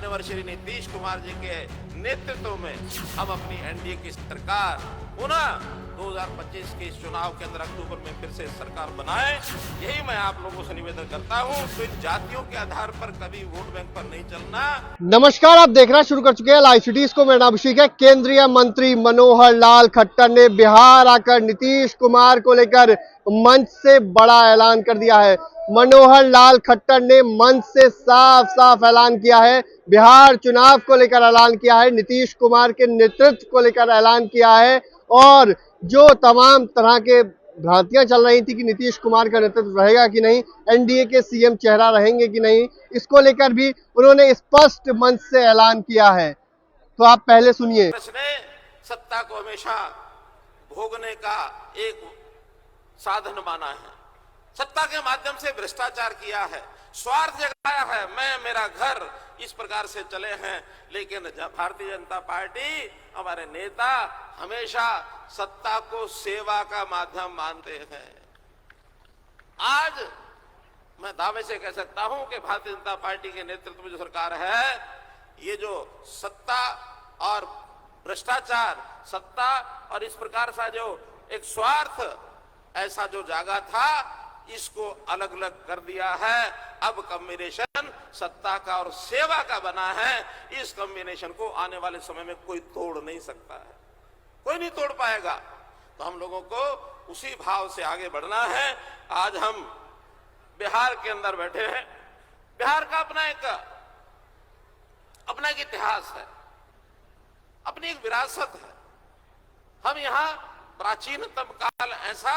माननीय श्री नीतीश कुमार जी के नेतृत्व में हम अपनी एनडीए की सरकार पुनः 2025 के इस चुनाव के अंदर अक्टूबर में फिर से सरकार बनाए, यही मैं आप लोगों से निवेदन करता हूं। तो इन जातियों के आधार पर कभी वोट बैंक पर नहीं चलना। नमस्कार, आप देखना शुरू कर चुके हैं लाइव सिटीज को। मेरा नाम अभिषेक है। केंद्रीय मंत्री मनोहर लाल खट्टर ने बिहार आकर नीतीश कुमार को लेकर मंच से बड़ा ऐलान कर दिया है। मनोहर लाल खट्टर ने मंच से साफ साफ ऐलान किया है, बिहार चुनाव को लेकर ऐलान किया है, नीतीश कुमार के नेतृत्व को लेकर ऐलान किया है। और जो तमाम तरह के भ्रांतियां चल रही थी कि नीतीश कुमार का नेतृत्व रहेगा कि नहीं, एनडीए के सीएम चेहरा रहेंगे कि नहीं, इसको लेकर भी उन्होंने स्पष्ट मंच से ऐलान किया है। तो आप पहले सुनिए। इसने सत्ता को हमेशा भोगने का एक साधन माना है, सत्ता के माध्यम से भ्रष्टाचार किया है, स्वार्थ जगाया है, मैं मेरा घर, इस प्रकार से चले हैं। लेकिन भारतीय जनता पार्टी, हमारे नेता हमेशा सत्ता को सेवा का माध्यम मानते हैं। आज मैं दावे से कह सकता हूं कि भारतीय जनता पार्टी के नेतृत्व में जो सरकार है, ये जो सत्ता और भ्रष्टाचार, सत्ता और इस प्रकार सा जो एक स्वार्थ ऐसा जो जागा था, इसको अलग अलग कर दिया है। अब कॉम्बिनेशन सत्ता का और सेवा का बना है। इस कॉम्बिनेशन को आने वाले समय में कोई तोड़ नहीं सकता है, कोई नहीं तोड़ पाएगा। तो हम लोगों को उसी भाव से आगे बढ़ना है। आज हम बिहार के अंदर बैठे हैं। बिहार का अपना एक इतिहास है, अपनी एक विरासत है। हम यहाँ प्राचीनतम काल ऐसा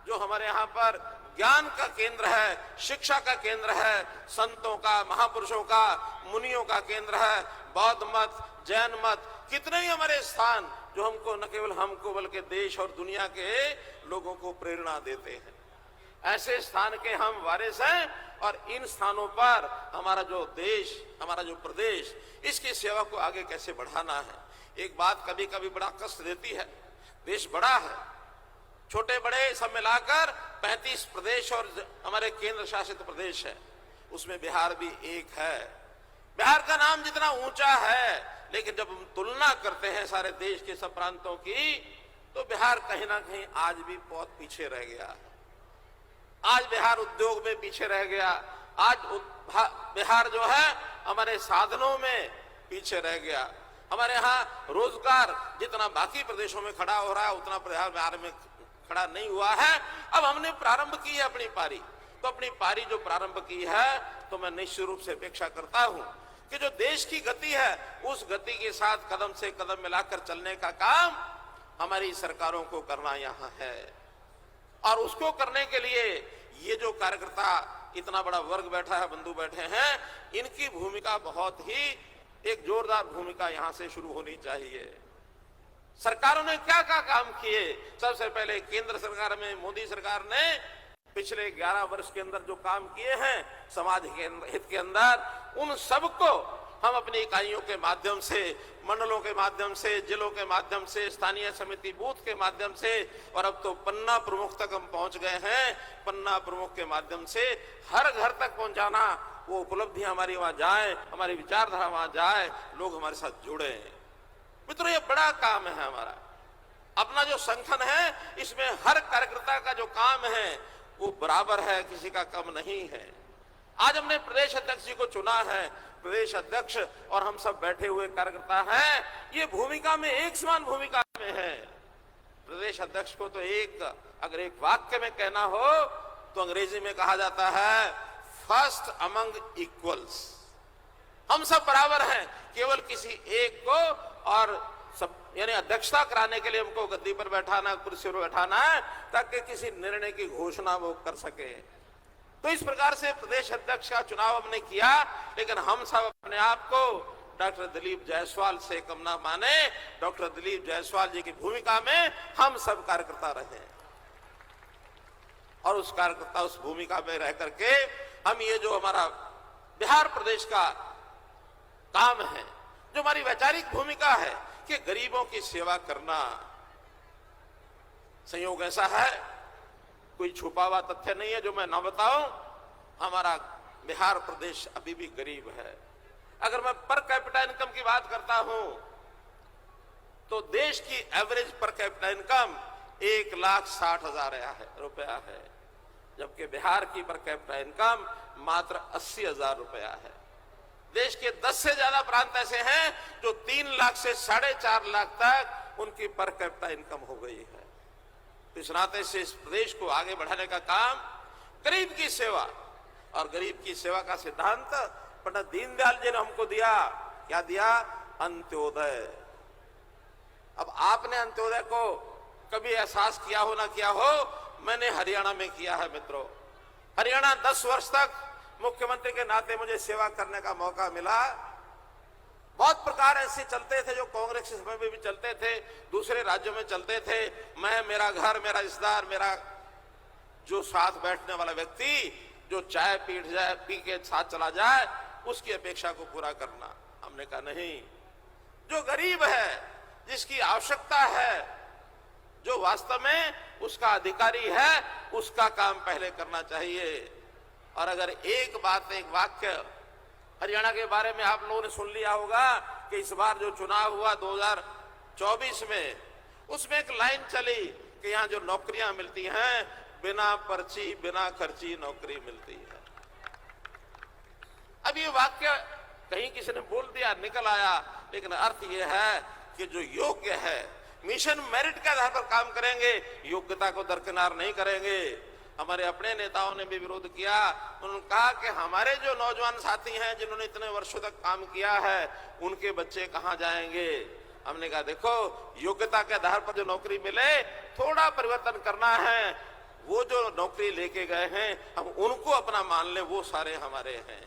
जो हमारे यहाँ पर ज्ञान का केंद्र है, शिक्षा का केंद्र है, संतों का, महापुरुषों का, मुनियों का केंद्र है, बौद्ध मत, जैन मत, कितने ही हमारे स्थान जो हमको न केवल हमको बल्कि देश और दुनिया के लोगों को प्रेरणा देते हैं। ऐसे स्थान के हम वारिस हैं और इन स्थानों पर हमारा जो देश, हमारा जो प्रदेश, इसकी सेवा को आगे कैसे बढ़ाना है। एक बात कभी कभी बड़ा कष्ट देती है, देश बड़ा है, छोटे बड़े सब मिलाकर 35 प्रदेश और हमारे केंद्र शासित प्रदेश है, उसमें बिहार भी एक है। बिहार का नाम जितना ऊंचा है, लेकिन जब हम तुलना करते हैं सारे देश के सब प्रांतों की, तो बिहार कहीं ना कहीं आज भी बहुत पीछे रह गया। आज बिहार उद्योग में पीछे रह गया। आज बिहार जो है हमारे साधनों में पीछे रह गया। हमारे यहाँ रोजगार जितना बाकी प्रदेशों में खड़ा हो रहा है, उतना बिहार में खड़ा नहीं हुआ है। अब हमने प्रारंभ की है अपनी पारी, तो अपनी पारी जो प्रारंभ की है, तो मैं निश्चित रूप से अपेक्षा करता हूं कि जो देश की गति है, उस गति के साथ कदम से कदम मिलाकर चलने का काम हमारी सरकारों को करना यहाँ है। और उसको करने के लिए ये जो कार्यकर्ता, इतना बड़ा वर्ग बैठा है, बंधु बैठे हैं, इनकी भूमिका बहुत ही एक जोरदार भूमिका यहाँ से शुरू होनी चाहिए। सरकारों ने क्या क्या काम किए। सबसे पहले केंद्र सरकार में मोदी सरकार ने पिछले 11 वर्ष के अंदर जो काम किए हैं समाज के हित के अंदर, उन सबको हम अपनी इकाइयों के माध्यम से, मंडलों के माध्यम से, जिलों के माध्यम से, स्थानीय समिति बूथ के माध्यम से, और अब तो पन्ना प्रमुख तक हम पहुंच गए हैं। पन्ना प्रमुख के माध्यम से हर घर तक पहुंचाना, वो उपलब्धियां हमारी वहां जाए, हमारी विचारधारा वहां जाए, लोग हमारे साथ जुड़े। मित्रों, ये बड़ा काम है हमारा। अपना जो संगठन है, इसमें हर कार्यकर्ता का जो काम है वो बराबर है, किसी का कम नहीं है। आज हमने प्रदेश अध्यक्ष जी को चुना है। प्रदेश अध्यक्ष और हम सब बैठे हुए कार्यकर्ता हैं, ये भूमिका में एक समान भूमिका में है। प्रदेश अध्यक्ष को तो अगर एक वाक्य में कहना हो तो अंग्रेजी में कहा जाता है फर्स्ट अमंग इक्वल्स। हम सब बराबर हैं, केवल किसी एक को और सब यानी अध्यक्षता कराने के लिए हमको गद्दी पर बैठाना, कुर्सी पर बैठाना है, ताकि किसी निर्णय की घोषणा वो कर सके। तो इस प्रकार से प्रदेश अध्यक्ष का चुनाव हमने किया, लेकिन हम सब अपने आप को डॉक्टर दिलीप जायसवाल से कम ना माने। डॉक्टर दिलीप जायसवाल जी की भूमिका में हम सब कार्यकर्ता रहे, और उस कार्यकर्ता उस भूमिका में रह करके हम ये जो हमारा बिहार प्रदेश का काम है, जो हमारी वैचारिक भूमिका है कि गरीबों की सेवा करना। संयोग ऐसा है, कोई छुपा हुआ तथ्य नहीं है जो मैं ना बताऊं, हमारा बिहार प्रदेश अभी भी गरीब है। अगर मैं पर कैपिटा इनकम की बात करता हूं तो देश की एवरेज पर कैपिटा इनकम 1,60,000 रुपया है, जबकि बिहार की पर कैपिटा इनकम मात्र 80,000 रुपया है। देश के 10 से ज्यादा प्रांत ऐसे हैं जो 3 लाख से 4.5 लाख तक उनकी पर कैपिटा इनकम हो गई है। तो इस नाते से इस प्रदेश को आगे बढ़ाने का काम गरीब की सेवा, और गरीब की सेवा का सिद्धांत पंडित दीनदयाल जी ने हमको दिया। क्या दिया? अंत्योदय। अब आपने अंत्योदय को कभी एहसास किया हो ना किया हो, मैंने हरियाणा में किया है मित्रों। हरियाणा 10 वर्ष तक मुख्यमंत्री के नाते मुझे सेवा करने का मौका मिला। बहुत प्रकार ऐसे चलते थे जो कांग्रेस के समय में भी चलते थे, दूसरे राज्यों में चलते थे। मैं, मेरा घर, मेरा रिश्तेदार, मेरा जो साथ बैठने वाला व्यक्ति जो चाय पी के साथ चला जाए, उसकी अपेक्षा को पूरा करना। हमने कहा नहीं, जो गरीब है, जिसकी आवश्यकता है, जो वास्तव में उसका अधिकारी है, उसका काम पहले करना चाहिए। और अगर एक बात, एक वाक्य हरियाणा के बारे में आप लोगों ने सुन लिया होगा कि इस बार जो चुनाव हुआ 2024 में, उसमें एक लाइन चली कि यहां जो नौकरियां मिलती हैं, बिना पर्ची बिना खर्ची नौकरी मिलती है। अब ये वाक्य कहीं किसी ने बोल दिया, निकल आया, लेकिन अर्थ ये है कि जो योग्य है, मिशन मेरिट के आधार पर काम करेंगे, योग्यता को दरकिनार नहीं करेंगे। हमारे अपने नेताओं ने भी विरोध किया। उन्होंने कहा कि हमारे जो नौजवान साथी हैं जिन्होंने इतने वर्षों तक काम किया है, उनके बच्चे कहां जाएंगे। हमने कहा देखो, योग्यता के आधार पर जो नौकरी मिले, थोड़ा परिवर्तन करना है। वो जो नौकरी लेके गए हैं, हम उनको अपना मान लें, वो सारे हमारे हैं।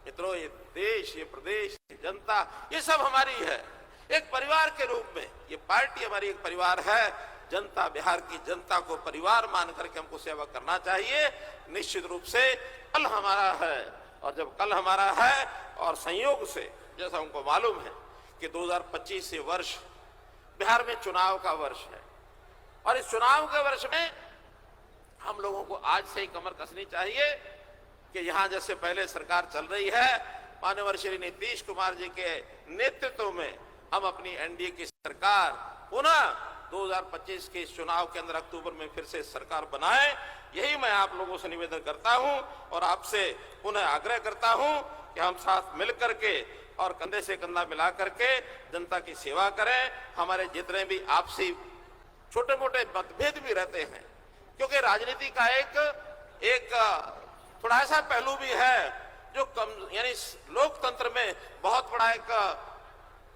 मित्रों, ये देश, ये प्रदेश, ये जनता, ये सब हमारी है। एक परिवार के रूप में ये पार्टी हमारी एक परिवार है। जनता, बिहार की जनता को परिवार मान करके हमको सेवा करना चाहिए। निश्चित रूप से कल हमारा है, और जब कल हमारा है और संयोग से जैसा हमको मालूम है कि 2025 ये वर्ष बिहार में चुनाव का वर्ष है, और इस चुनाव के वर्ष में हम लोगों को आज से ही कमर कसनी चाहिए कि यहां जैसे पहले सरकार चल रही है, माननीय श्री नीतीश कुमार जी के नेतृत्व में हम अपनी एनडीए की सरकार पुनः 2025 के इस चुनाव के अंदर अक्टूबर में फिर से सरकार बनाए। यही मैं आप लोगों से निवेदन करता हूं और आपसे पुनः आग्रह करता हूं कि हम साथ मिलकर के और कंधे से कंधा मिला करके जनता की सेवा करें। हमारे जितने भी आपसी छोटे मोटे मतभेद भी रहते हैं, क्योंकि राजनीति का एक थोड़ा ऐसा पहलू भी है जो यानी लोकतंत्र में बहुत बड़ा एक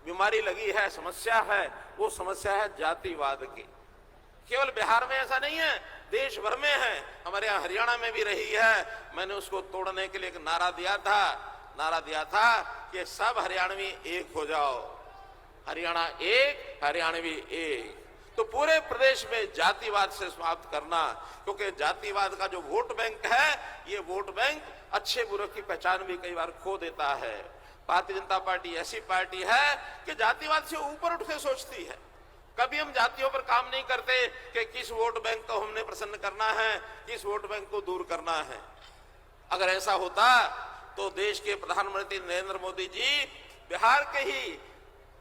बीमारी लगी है, समस्या है। वो समस्या है जातिवाद की। केवल बिहार में ऐसा नहीं है, देश भर में है, हमारे यहाँ हरियाणा में भी रही है। मैंने उसको तोड़ने के लिए एक नारा दिया था कि सब हरियाणवी एक हो जाओ, हरियाणा एक, हरियाणवी एक। तो पूरे प्रदेश में जातिवाद से समाप्त करना, क्योंकि जातिवाद का जो वोट बैंक है, ये वोट बैंक अच्छे बुरे की पहचान भी कई बार खो देता है। भारतीय जनता पार्टी ऐसी पार्टी है कि जातिवाद से ऊपर उठ के सोचती है। कभी हम जातियों पर काम नहीं करते कि किस वोट बैंक को हमने प्रसन्न करना है, किस वोट बैंक को दूर करना है। अगर ऐसा होता तो देश के प्रधानमंत्री नरेंद्र मोदी जी बिहार के ही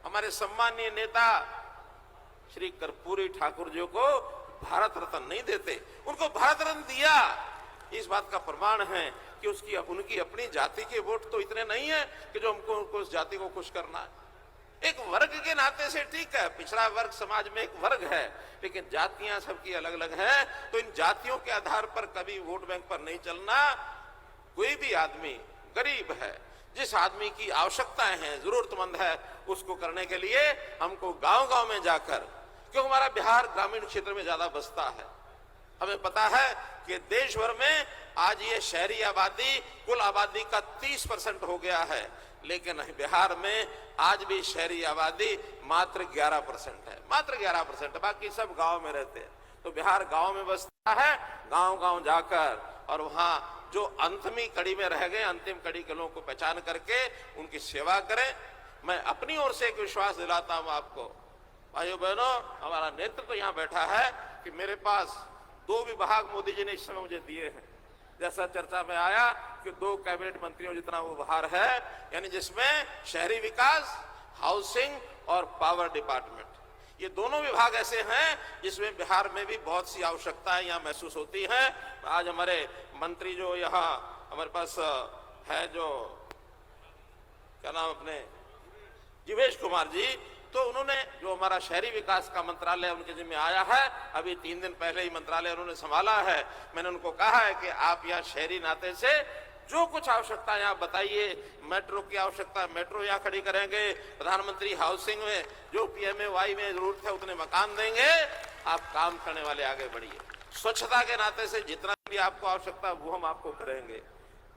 हमारे सम्मानीय नेता श्री कर्पूरी ठाकुर जी को भारत रत्न नहीं देते। उनको भारत रत्न दिया, इस बात का प्रमाण है कि उनकी अपनी जाति के वोट तो इतने नहीं है कि जो हमको उस जाति को खुश करना है। एक वर्ग के नाते से ठीक है, पिछड़ा वर्ग समाज में एक वर्ग है, लेकिन जातियां सबकी अलग अलग हैं। तो इन जातियों के आधार पर कभी वोट बैंक पर नहीं चलना। कोई भी आदमी गरीब है, जिस आदमी की आवश्यकताएं हैं, जरूरतमंद है, उसको करने के लिए हमको गांव गांव में जाकर, क्योंकि हमारा बिहार ग्रामीण क्षेत्र में ज्यादा बसता है, हमें पता है कि देश भर में आज ये शहरी आबादी कुल आबादी का 30% हो गया है, लेकिन बिहार में आज भी शहरी आबादी मात्र 11% है, मात्र 11%। बाकी सब गांव में रहते हैं। तो बिहार गांव में बसता है, गांव गांव जाकर और वहां जो अंतिमी कड़ी में रह गए, अंतिम कड़ी के लोगों को पहचान करके उनकी सेवा करें। मैं अपनी ओर से एक विश्वास दिलाता हूं आपको, भाइयों बहनों, हमारा नेतृत्व यहाँ बैठा है कि मेरे पास 2 विभाग मोदी जी ने इस समय मुझे दिए हैं। जैसा चर्चा में आया कि 2 कैबिनेट मंत्रियों जितना वो भार है, यानी जिसमें शहरी विकास, हाउसिंग और पावर डिपार्टमेंट, ये दोनों विभाग ऐसे हैं जिसमें बिहार में भी बहुत सी आवश्यकताएं यहाँ महसूस होती हैं। आज हमारे मंत्री जो यहाँ हमारे पास है, जो क्या नाम अपने जीवेश कुमार जी, तो उन्होंने जो हमारा शहरी विकास का मंत्रालय उनके जिम्मे आया है, अभी 3 दिन पहले ही मंत्रालय उन्होंने संभाला है। मैंने उनको कहा है कि आप यहाँ शहरी नाते से जो कुछ आवश्यकता यहाँ बताइए, मेट्रो की आवश्यकता, मेट्रो यहाँ खड़ी करेंगे, प्रधानमंत्री हाउसिंग में जो PMAY में जरूरत है उतने मकान देंगे, आप काम करने वाले आगे बढ़िए। स्वच्छता के नाते से जितना भी आपको आवश्यकता वो हम आपको करेंगे।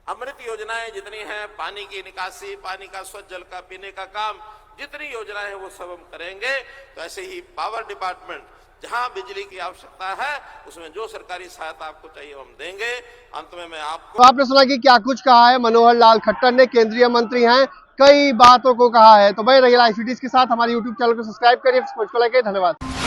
अमृत योजनाएं जितनी हैं, पानी की निकासी, पानी का स्वच्छ जल का पीने का काम, जितनी योजनाएं हैं वो सब हम करेंगे। तो ऐसे ही पावर डिपार्टमेंट, जहां बिजली की आवश्यकता है उसमें जो सरकारी सहायता आपको चाहिए हम देंगे। अंत में मैं आपको, तो आपने सुना कि क्या कुछ कहा है मनोहर लाल खट्टर ने, केंद्रीय मंत्री हैं, कई बातों को कहा है। तो भाई रहिए लाइव सिटीज के साथ, हमारे यूट्यूब चैनल को सब्सक्राइब करिए, धन्यवाद।